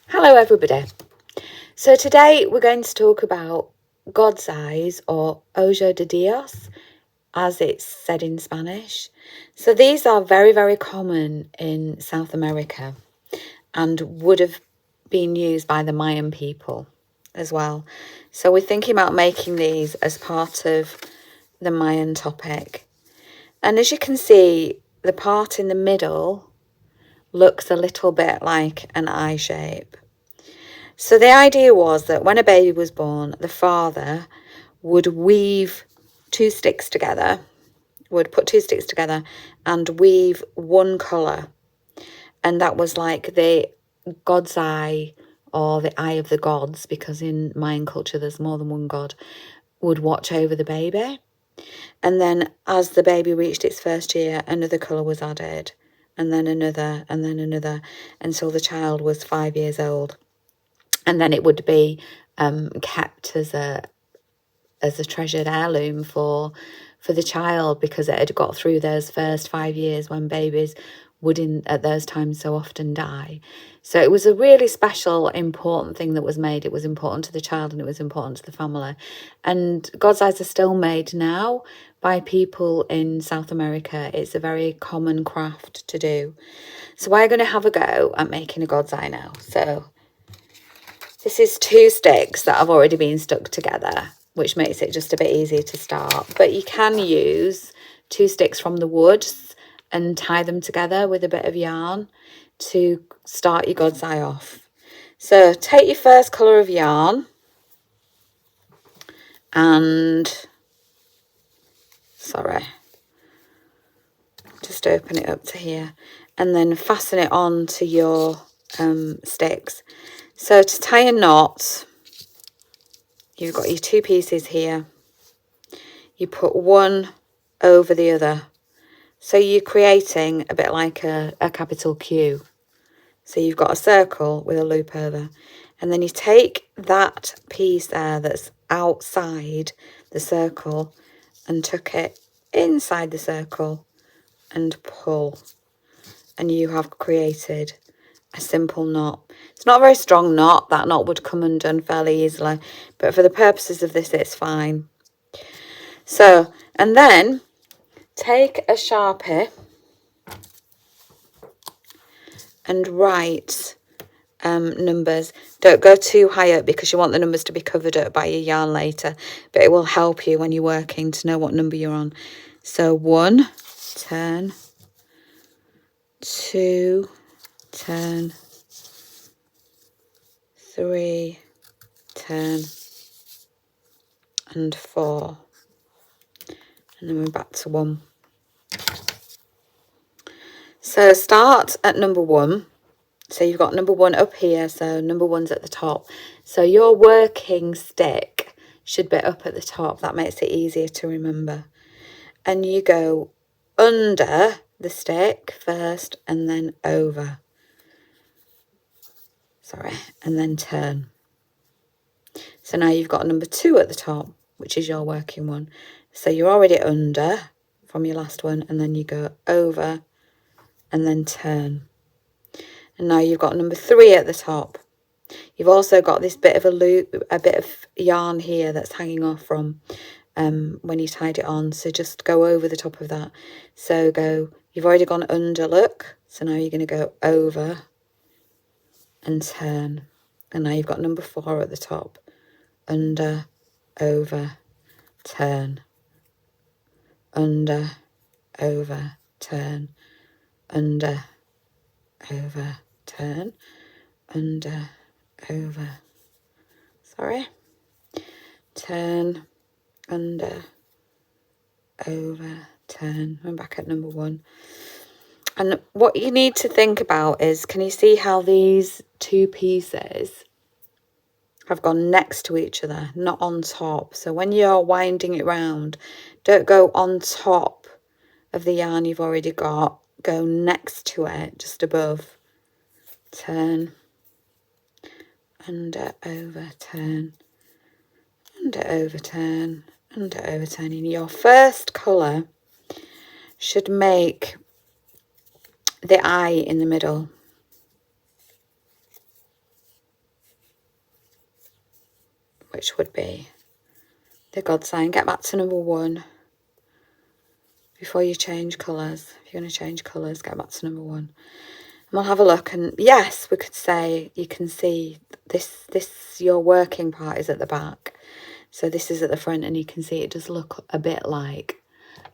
Hello everybody. So today we're going to talk about God's eyes, or Ojo de Dios as it's said in Spanish. So these are very, very common in South America and would have been used by the Mayan people as well. So we're thinking about making these as part of the Mayan topic. And as you can see, the part in the middle looks a little bit like an eye shape. So the idea was that when a baby was born, the father would weave two sticks together, would put two sticks together and weave one colour. And that was like the God's eye, or the eye of the gods, because in Mayan culture there's more than one god, would watch over the baby. And then as the baby reached its first year, another colour was added, and then another, and then another, until the child was 5 years old. And then it would be kept as a treasured heirloom for the child, because it had got through those first 5 years when babies would at those times so often die. So it was a really special, important thing that was made. It was important to the child and it was important to the family. And God's eyes are still made now by people in South America. It's a very common craft to do. So we're going to have a go at making a God's eye now. So this is two sticks that have already been stuck together, which makes it just a bit easier to start. But you can use two sticks from the woods and tie them together with a bit of yarn to start your God's eye off. So take your first colour of yarn and, just open it up to here, and then fasten it on to your sticks. So to tie a knot, you've got your two pieces here. You put one over the other. So you're creating a bit like a capital Q. So you've got a circle with a loop over. And then you take that piece there that's outside the circle and tuck it inside the circle and pull. And you have created a simple knot. It's not a very strong knot. That knot would come undone fairly easily. But for the purposes of this, it's fine. So, and then take a Sharpie and write numbers. Don't go too high up because you want the numbers to be covered up by your yarn later, but it will help you when you're working to know what number you're on. So 1, turn, 2, turn, 3, turn, and 4. And then we're back to 1. So start at number 1. So you've got number 1 up here, so number 1's at the top. So your working stick should be up at the top. That makes it easier to remember. And you go under the stick first and then over. And then turn. So now you've got number 2 at the top, which is your working one. So you're already under from your last one, and then you go over and then turn. And now you've got number 3 at the top. You've also got this bit of a loop, a bit of yarn here that's hanging off from when you tied it on. So just go over the top of that. So you've already gone under, look. So now you're going to go over and turn. And now you've got number 4 at the top. Under, over, turn. Under, over, turn. Under, over, turn. Under, over, turn, under, over, turn. I'm back at number 1. And what you need to think about is, can you see how these two pieces have gone next to each other, not on top? So when you're winding it round, don't go on top of the yarn you've already got. Go next to it, just above. Turn, under, over, turn, under, over, turn, under, over, turn. And your first colour should make the eye in the middle. which would be the God sign. Get back to number 1 before you change colours. If you're going to change colours, get back to number 1. And we'll have a look, and yes, we could say you can see this your working part is at the back. So this is at the front, and you can see it does look a bit like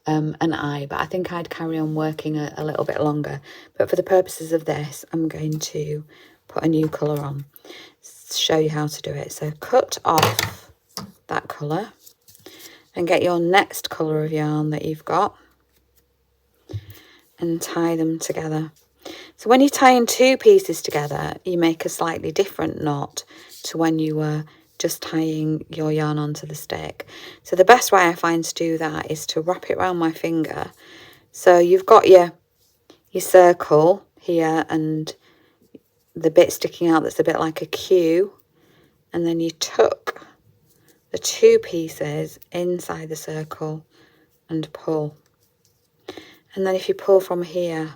an eye, but I think I'd carry on working a little bit longer. But for the purposes of this, I'm going to put a new colour on, show you how to do it. So cut off that colour and get your next colour of yarn that you've got and tie them together. So when you're tying 2 pieces together, you make a slightly different knot to when you were just tying your yarn onto the stick. So the best way I find to do that is to wrap it around my finger. So you've got your circle here and the bit sticking out that's a bit like a Q, and then you tuck the 2 pieces inside the circle and pull. And then if you pull from here,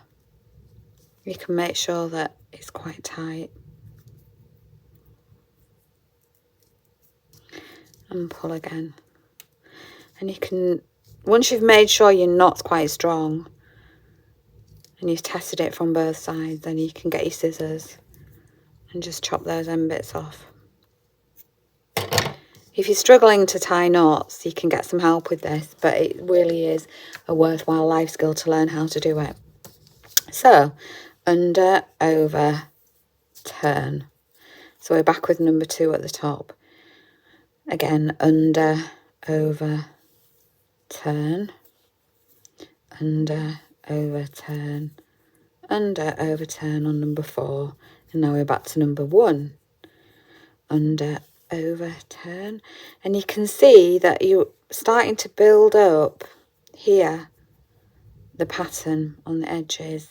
you can make sure that it's quite tight. And pull again. And you can, once you've made sure your knot's quite strong and you've tested it from both sides, then you can get your scissors and just chop those end bits off. If you're struggling to tie knots, you can get some help with this, but it really is a worthwhile life skill to learn how to do it. So, under, over, turn. So we're back with number 2 at the top. Again, under, over, turn, under, over, turn, under, over, turn on number 4. And now we're back to number 1. Under, over, turn. And you can see that you're starting to build up here the pattern on the edges.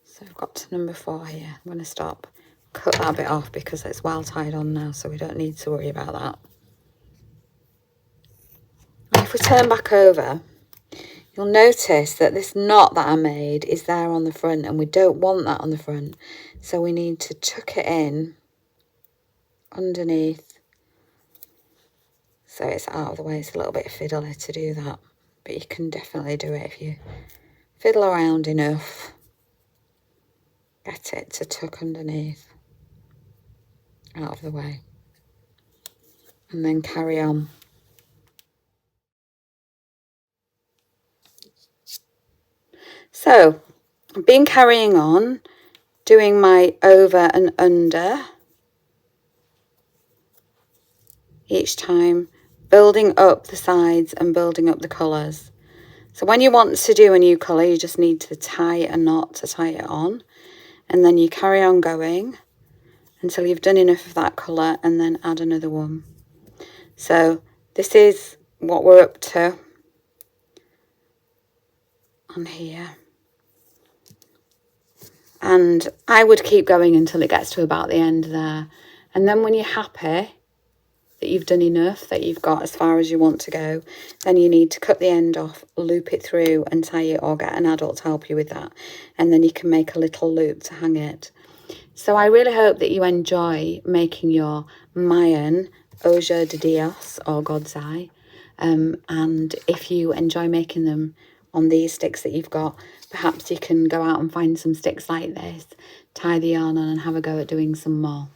So I've got to number 4 here. I'm going to stop. Cut that bit off because it's well tied on now, so we don't need to worry about that. And if we turn back over, you'll notice that this knot that I made is there on the front, and we don't want that on the front, so we need to tuck it in underneath so it's out of the way. It's a little bit fiddly to do that, but you can definitely do it if you fiddle around enough. Get it to tuck underneath, out of the way, and then carry on. So I've been carrying on, doing my over and under each time, building up the sides and building up the colours. So when you want to do a new colour, you just need to tie a knot to tie it on, and then you carry on going until you've done enough of that colour and then add another one. So this is what we're up to on here. And I would keep going until it gets to about the end there. And then when you're happy that you've done enough, that you've got as far as you want to go, then you need to cut the end off, loop it through and tie it, or get an adult to help you with that. And then you can make a little loop to hang it. So I really hope that you enjoy making your Mayan Ojo de Dios, or God's Eye. And if you enjoy making them on these sticks that you've got, perhaps you can go out and find some sticks like this, tie the yarn on and have a go at doing some more.